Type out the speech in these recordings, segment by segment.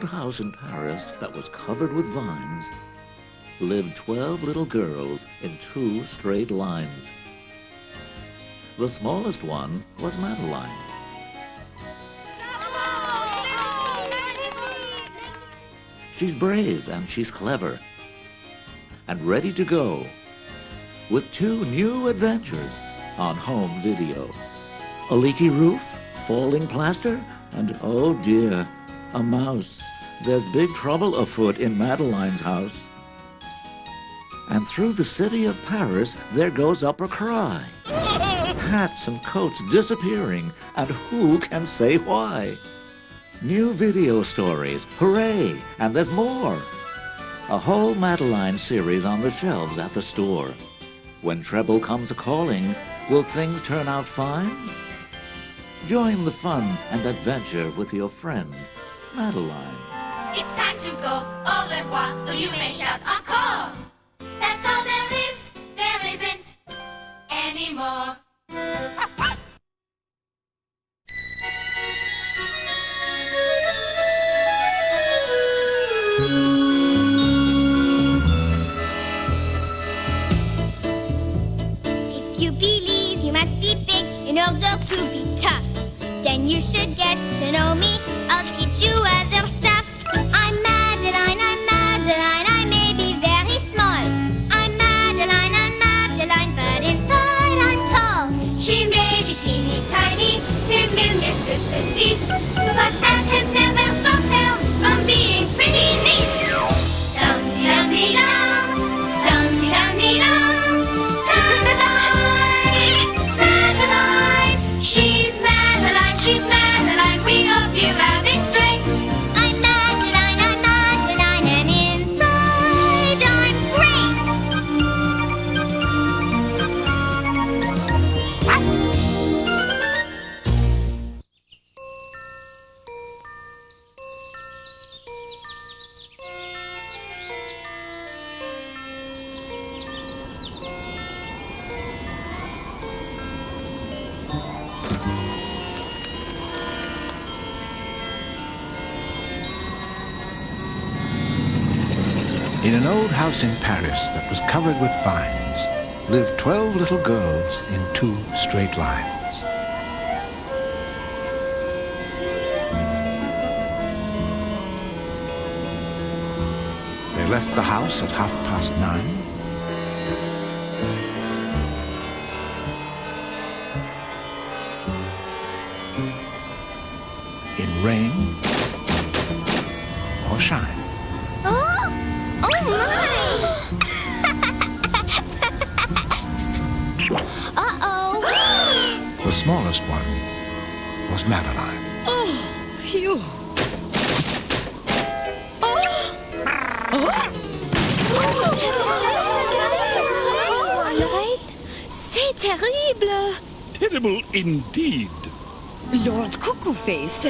house in Paris that was covered with vines lived 12 little girls in 2 straight lines. The smallest one was Madeline. She's brave and she's clever and ready to go with 2 new adventures on home video. A leaky roof, falling plaster, and oh dear, a mouse. There's big trouble afoot in Madeline's house. And through the city of Paris, there goes up a cry. Hats and coats disappearing, and who can say why? New video stories, hooray, and there's more. A whole Madeline series on the shelves at the store. When Treble comes a-calling, will things turn out fine? Join the fun and adventure with your friend, Madeline. It's time to go, au revoir, or you may shout encore. That's all there isn't anymore. If you believe you must be big in order to be tough, then you should get to know me. I'll teach you other stuff. I'm Madeline, I may be very small. I'm Madeline, but inside I'm tall. She may be teeny tiny, diminutive petite, but that has never stopped her from being pretty neat. Dum-dee-dum-dee-dum, dum-dee-dum-dee-dum. Madeline, she's Madeline, we hope you have it straight. I'm Madeline, and inside I'm great. In an old house in Paris that was covered with vines lived 12 little girls in 2 straight lines. They left the house at 9:30. In rain or shine. Oh my! Uh-oh. The smallest one was Madeline. Oh, phew. C'est terrible. Terrible indeed. Lord Cuckoo Face,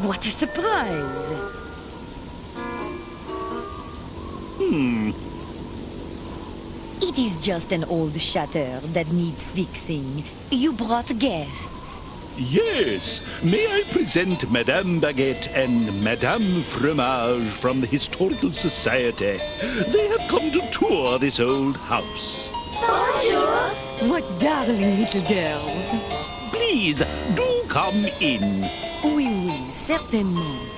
what a surprise. It is just an old shutter that needs fixing. You brought guests. Yes, may I present Madame Baguette and Madame Fromage from the Historical Society. They have come to tour this old house. Bonjour. What darling little girls. Please, do come in. Oui, oui, certainement.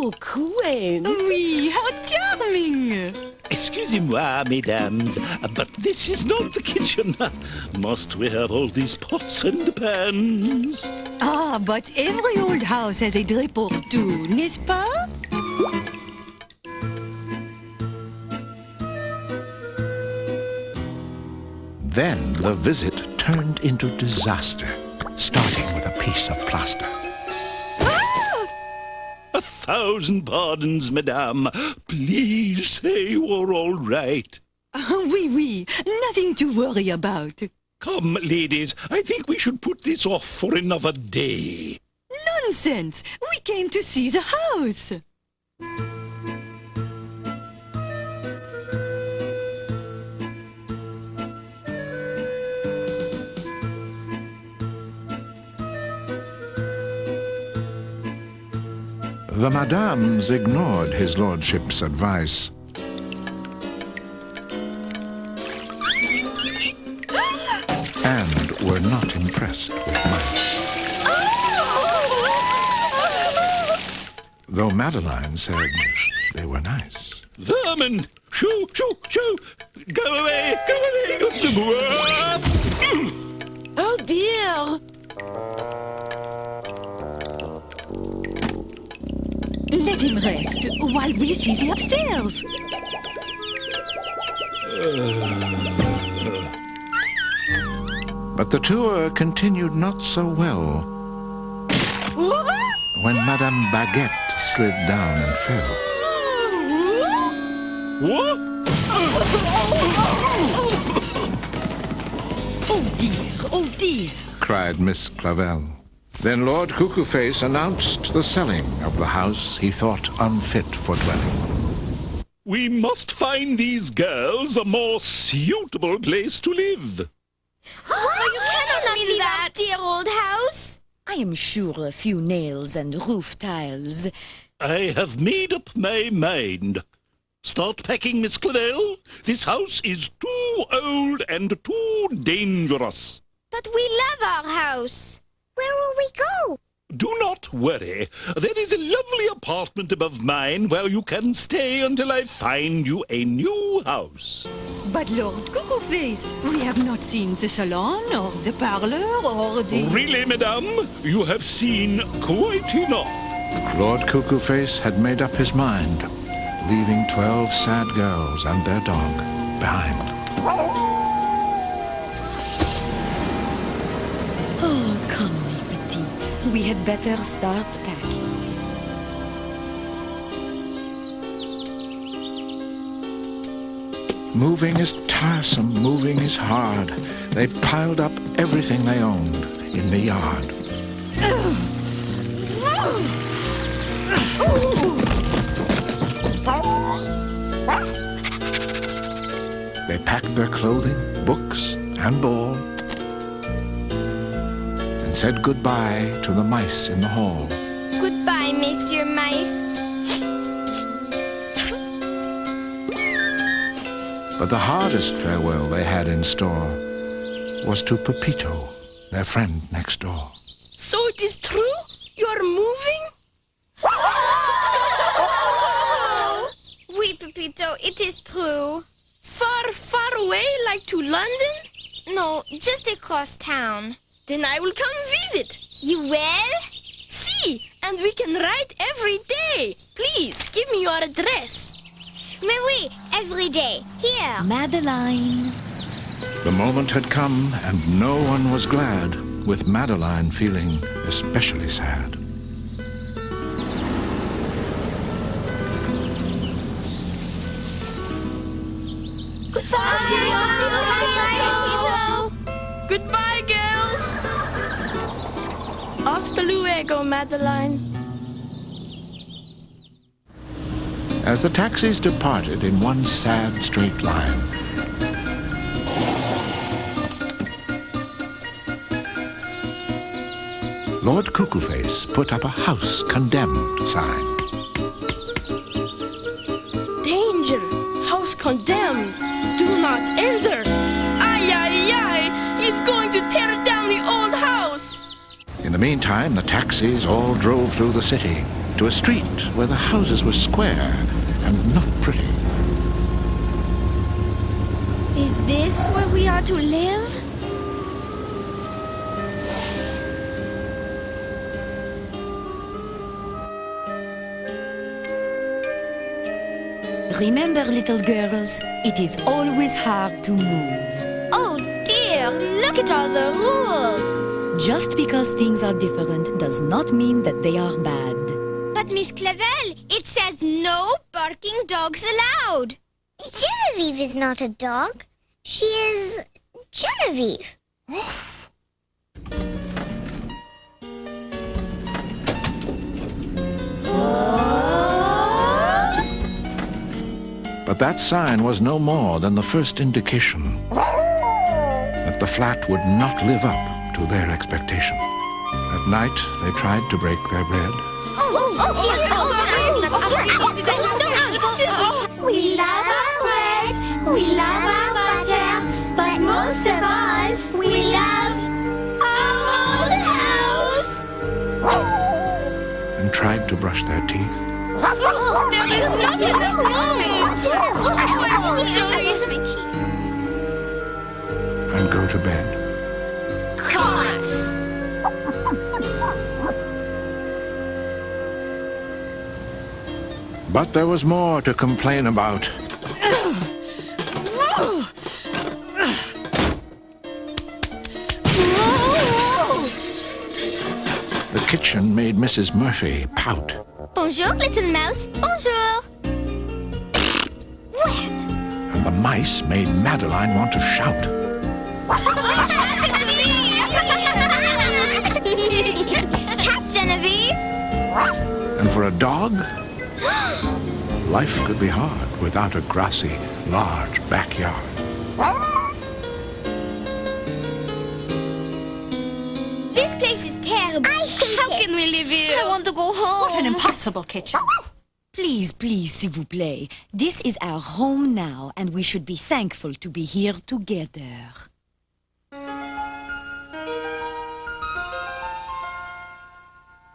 Oh, Queen! Oui, how charming! Excusez-moi, mesdames, but this is not the kitchen. Must we have all these pots and pans? Ah, but every old house has a drip or two, n'est-ce pas? Then the visit turned into disaster, starting with a piece of plaster. 1,000 pardons, madame. Please say you're all right. Oui, oui, nothing to worry about. Come, ladies, I think we should put this off for another day. Nonsense! We came to see the house. The madames ignored his lordship's advice. And were not impressed with mice. Though Madeline said they were nice. Vermin! Shoo, shoo, shoo! Go away, go away! Oh dear! Let him rest while we see the upstairs. But the tour continued not so well when Madame Baguette slid down and fell. What? Oh dear! Cried Miss Clavel. Then Lord Cuckoo-Face announced the selling of the house he thought unfit for dwelling. We must find these girls a more suitable place to live. Oh, you cannot leave our dear old house. I am sure a few nails and roof tiles. I have made up my mind. Start packing, Miss Clavel. This house is too old and too dangerous. But we love our house. Where will we go? Do not worry. There is a lovely apartment above mine where you can stay until I find you a new house. But Lord Cuckoo-Face, we have not seen the salon or the parlor or the... Really, madame? You have seen quite enough. Lord Cuckoo-Face had made up his mind, leaving 12 sad girls and their dog behind. Oh, come, my petite. We had better start packing. Moving is tiresome, moving is hard. They piled up everything they owned in the yard. They packed their clothing, books, and ball, and said goodbye to the mice in the hall. Goodbye, Monsieur Mice. But the hardest farewell they had in store was to Pepito, their friend next door. So it is true? You are moving? Oui, Pepito, it is true. Far, far away, like to London? No, just across town. Then I will come visit. You will? See, and we can write every day. Please, give me your address. Mais oui, every day. Here. Madeline. The moment had come, and no one was glad, with Madeline feeling especially sad. Goodbye, girls. Hasta luego, Madeline. As the taxis departed in one sad straight line, Lord Cuckoo-Face put up a house condemned sign. Danger! House condemned! Do not enter! Ay, ay, ay! He's going to tear down the old house! In the meantime, the taxis all drove through the city to a street where the houses were square and not pretty. Is this where we are to live? Remember, little girls, it is always hard to move. Oh dear, look at all the rules. Just because things are different does not mean that they are bad. But Miss Clavel, it says no barking dogs allowed. Genevieve is not a dog. She is Genevieve. But that sign was no more than the first indication that the flat would not live up to their expectation. At night, they tried to break their bread. We love our bread, we love our butter, but most of all, we love our old house. And tried to brush their teeth. There is nothing in the room. And go to bed. Cots. But there was more to complain about. The kitchen made Mrs. Murphy pout. Bonjour, little mouse. Bonjour. And the mice made Madeline want to shout. Cat Genevieve. And for a dog, life could be hard without a grassy, large backyard. This place is terrible. I hate How can we live here? I want to go home. What an impossible kitchen. Please, please, s'il vous plaît. This is our home now, and we should be thankful to be here together.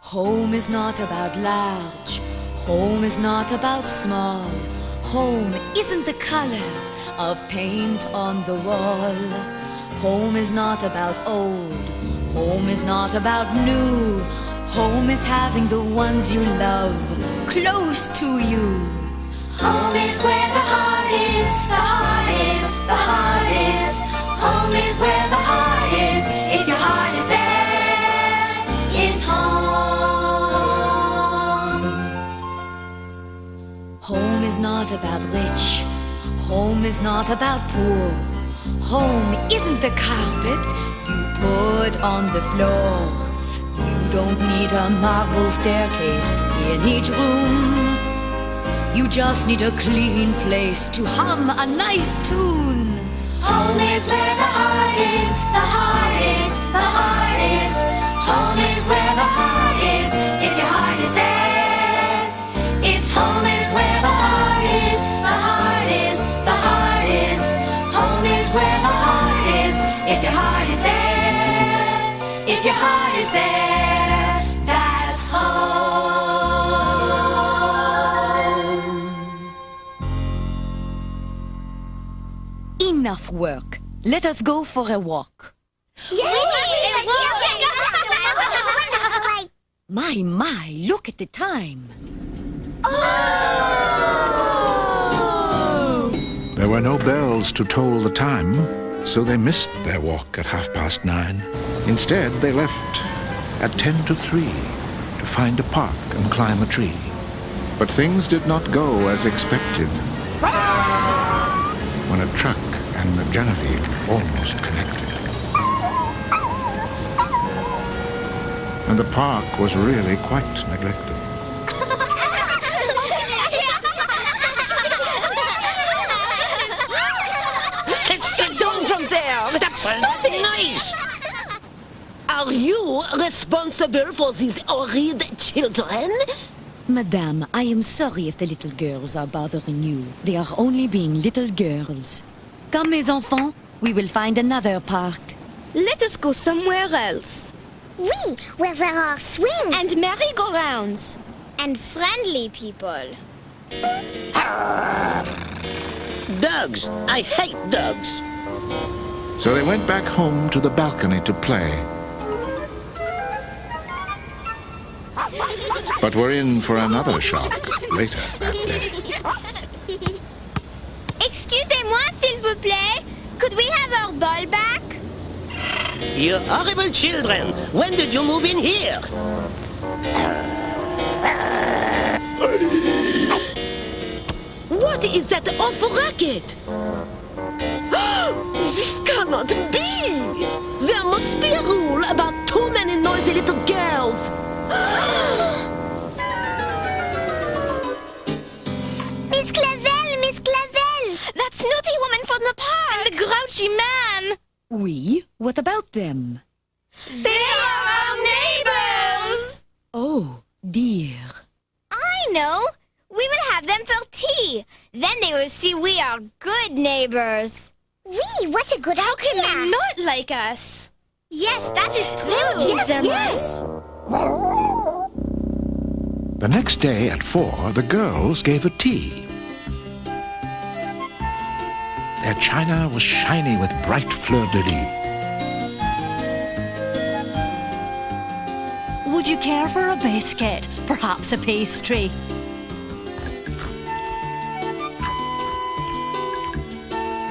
Home is not about large. Home is not about small. Home isn't the color of paint on the wall. Home is not about old. Home is not about new. Home is having the ones you love close to you. Home is where the heart is, the heart is, the heart is. Home is where the heart is. If your heart is there, it's home. Home is not about rich. Home is not about poor. Home isn't the carpet you put on the floor. You don't need a marble staircase in each room. You just need a clean place to hum a nice tune. Home is where the heart is, the heart is, the heart is. Home is where the heart is. If your heart is there, it's home is where the heart is, the heart is, the heart is. Home is where the heart is. If your heart is there, if your heart is there, that's home. Enough work. Let us go for a walk. My, look at the time. There were no bells to toll the time, so they missed their walk at 9:30. Instead, they left at 2:50 to find a park and climb a tree. But things did not go as expected when a truck and a Genevieve almost connected. And the park was really quite neglected. Sit down from there. That's not nice. Are you responsible for these horrid children? Madame, I am sorry if the little girls are bothering you. They are only being little girls. Come, mes enfants, we will find another park. Let us go somewhere else. Oui, where there are swings. And merry-go-rounds. And friendly people. Dogs. I hate dogs. So they went back home to the balcony to play. But were in for another shock later that day. Excusez-moi, s'il vous plaît. Could we have our ball back? You horrible children. When did you move in here? What is that awful racket? This cannot be! There must be a rule about too many noisy little girls. grouchy man. We? What about them? They are our neighbors. Oh, dear. I know. We will have them for tea. Then they will see we are good neighbors. Wee, what a good How can idea. they not like us? Yes, that is true. Yes. The next day at 4, the girls gave a tea. Their china was shiny with bright fleur-de-lis. Would you care for a biscuit? Perhaps a pastry?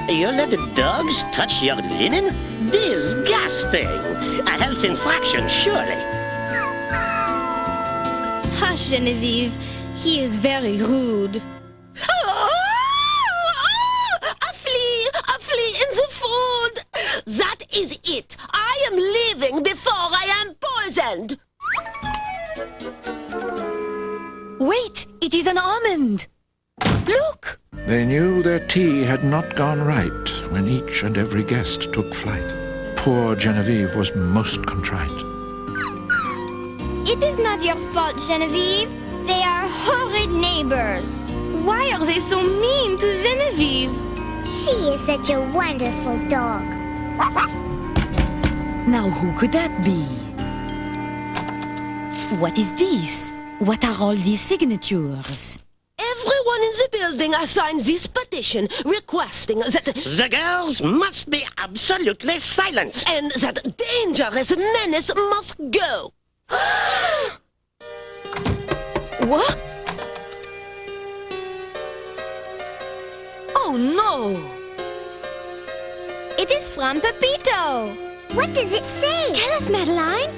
You let the dogs touch your linen? Disgusting! A health infraction, surely. Hush, Genevieve. He is very rude. A flea in the food. That is it. I am leaving before I am poisoned. Wait, it is an almond. Look! They knew their tea had not gone right when each and every guest took flight. Poor Genevieve was most contrite. It is not your fault, Genevieve. They are horrid neighbors. Why are they so mean to Genevieve? She is such a wonderful dog. Now who could that be? What is this? What are all these signatures? Everyone in the building signed this petition requesting that The girls must be absolutely silent. and that dangerous menace must go. What? Oh no! It is from Pepito. What does it say? Tell us, Madeline.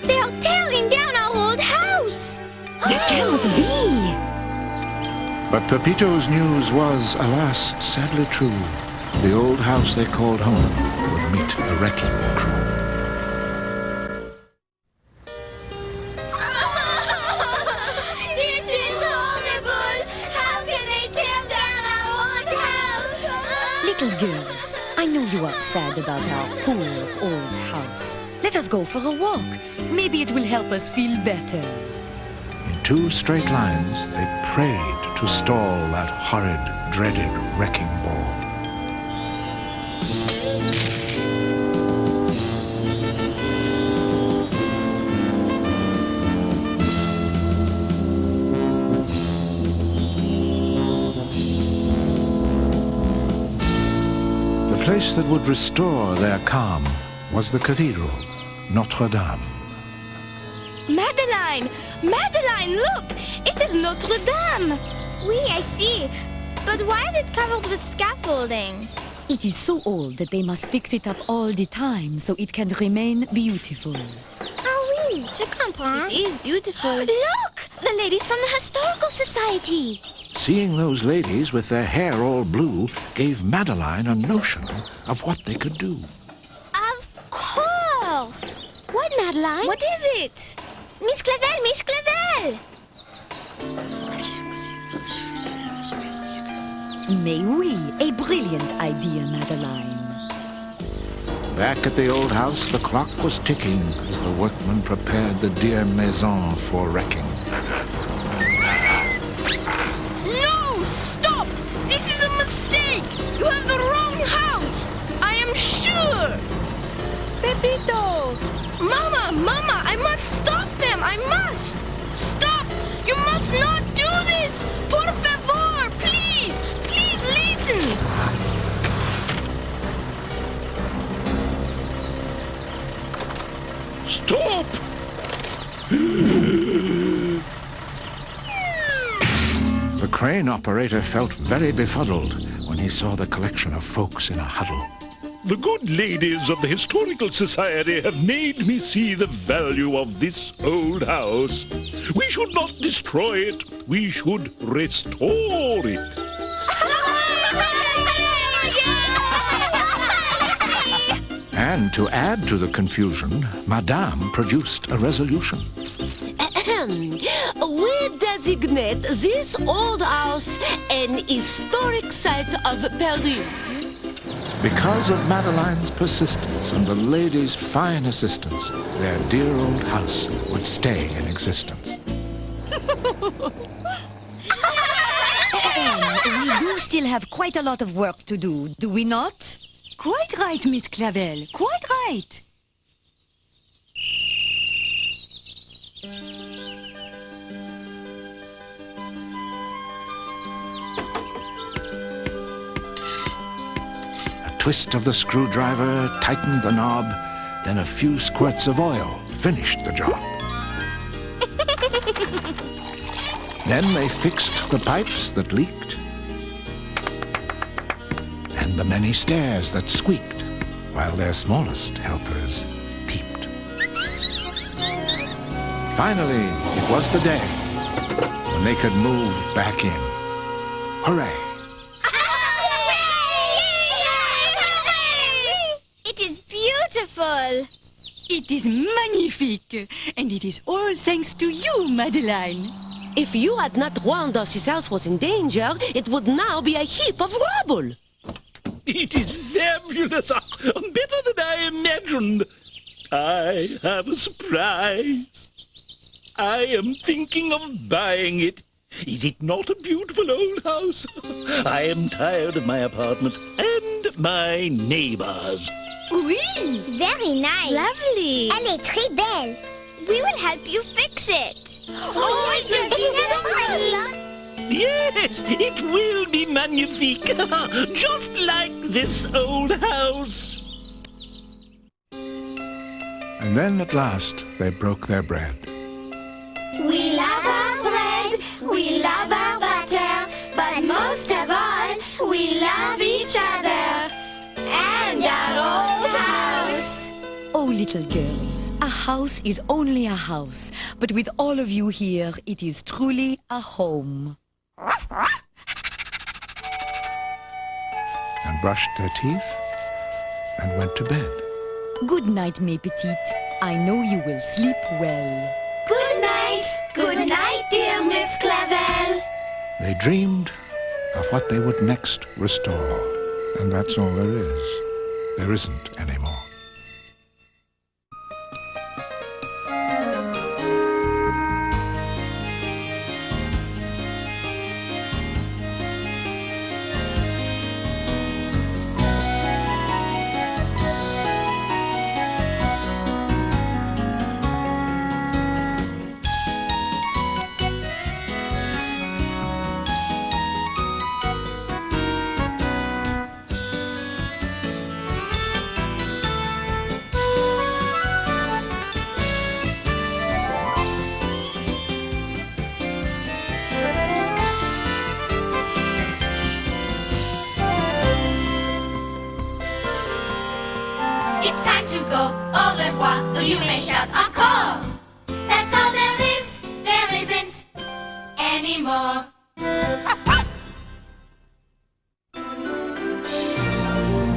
They are tearing down our old house. That cannot be! But Pepito's news was, alas, sadly true. The old house they called home would meet a wrecking crew. This is horrible. How can they tear down our old house? Little girls, I know you are sad about our poor old house. Let us go for a walk. Maybe it will help us feel better. In 2 straight lines, they prayed to stall that horrid, dreaded wrecking ball. The place that would restore their calm was the cathedral, Notre Dame. Madeline! Madeline, look! It is Notre Dame! Oui, I see. But why is it covered with scaffolding? It is so old that they must fix it up all the time so it can remain beautiful. Ah oui, je comprends. It is beautiful. Look! The ladies from the Historical Society. Seeing those ladies with their hair all blue gave Madeline a notion of what they could do. Of course. What, Madeline? What is it? Miss Clavel, Miss Clavel! Mais oui, a brilliant idea, Madeline. Back at the old house, the clock was ticking as the workmen prepared the dear maison for wrecking. No! Stop! This is a mistake! You have the wrong house! I am sure! Pepito! Mama! Mama! I must stop them! I must! Stop! You must not do this! Por favor! Please! Please listen! Stop! The crane operator felt very befuddled when he saw the collection of folks in a huddle. The good ladies of the Historical Society have made me see the value of this old house. We should not destroy it. We should restore it. And to add to the confusion, Madame produced a resolution. We designate this old house an historic site of Paris. Because of Madeline's persistence and the lady's fine assistance, their dear old house would stay in existence. We do still have quite a lot of work to do we not? Quite right, Miss Clavel. Quite right. A twist of the screwdriver tightened the knob, then a few squirts of oil finished the job. Then they fixed the pipes that leaked and the many stairs that squeaked while their smallest helpers peeped. Finally, it was the day when they could move back in. Hooray! It is beautiful. It is magnifique. And it is all thanks to you, Madeline. If you had not warned us his house was in danger, it would now be a heap of rubble. It is fabulous. Better than I imagined. I have a surprise. I am thinking of buying it. Is it not a beautiful old house? I am tired of my apartment and my neighbors. Oui. Very nice. Lovely. Elle est très belle. We will help you fix it. Oh, it's beautiful. Yes, it will be magnifique. Just like this old house. And then at last they broke their bread. We love our bread, we love our butter, but most of all, we love each other and our old house. Oh, little girls, a house is only a house, but with all of you here, it is truly a home. And brushed their teeth and went to bed. Good night, mes petites. I know you will sleep well. Good night, dear Miss Clavel. They dreamed of what they would next restore. And that's all there is. There isn't any more. It's time to go. Au revoir, or you may shout encore. That's all there is. There isn't anymore.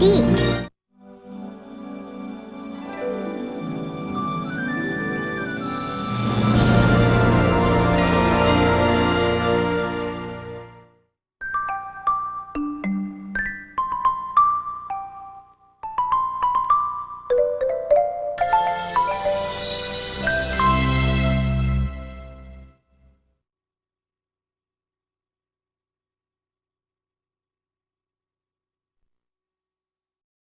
Deep.